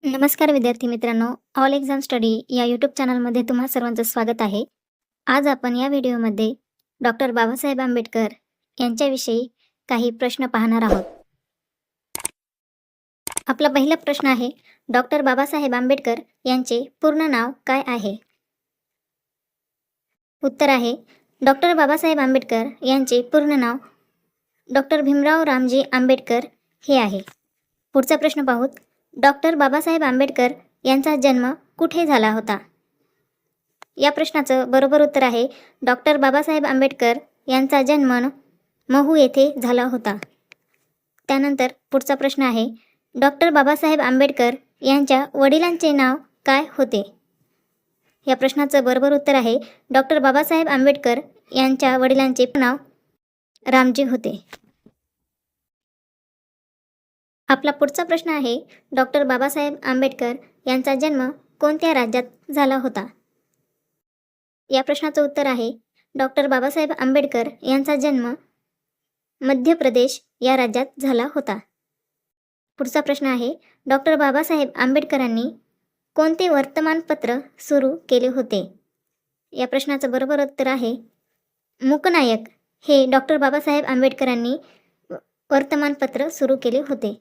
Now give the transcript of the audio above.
नमस्कार विद्यार्थी मित्रांनो, ऑल एक्झाम स्टडी या यूट्यूब चॅनलमध्ये तुम्हा सर्वांचं स्वागत आहे. आज आपण या व्हिडिओमध्ये डॉक्टर बाबासाहेब आंबेडकर यांच्याविषयी काही प्रश्न पाहणार आहोत. आपला पहिला प्रश्न आहे, डॉक्टर बाबासाहेब आंबेडकर यांचे पूर्ण नाव काय आहे? उत्तर आहे, डॉक्टर बाबासाहेब आंबेडकर यांचे पूर्ण नाव डॉक्टर भीमराव रामजी आंबेडकर हे आहे. पुढचा प्रश्न पाहूत. डॉक्टर बाबासाहेब आंबेडकर यांचा जन्म कुठे झाला होता? या प्रश्नाचं बरोबर उत्तर आहे, डॉक्टर बाबासाहेब आंबेडकर यांचा जन्म महू येथे झाला होता. त्यानंतर पुढचा प्रश्न आहे, डॉक्टर बाबासाहेब आंबेडकर यांच्या वडिलांचे नाव काय होते? या प्रश्नाचं बरोबर उत्तर आहे, डॉक्टर बाबासाहेब आंबेडकर यांच्या वडिलांचे नाव रामजी होते. आपला पुढचा प्रश्न आहे, डॉक्टर बाबासाहेब आंबेडकर यांचा जन्म कोणत्या राज्यात झाला होता? या प्रश्नाचं उत्तर आहे, डॉक्टर बाबासाहेब आंबेडकर यांचा जन्म मध्य प्रदेश या राज्यात झाला होता. पुढचा प्रश्न आहे, डॉक्टर बाबासाहेब आंबेडकरांनी कोणते वर्तमानपत्र सुरू केले होते? या प्रश्नाचं बरोबर उत्तर आहे, मूकनायक हे डॉक्टर बाबासाहेब आंबेडकरांनी वर्तमानपत्र सुरू केले होते.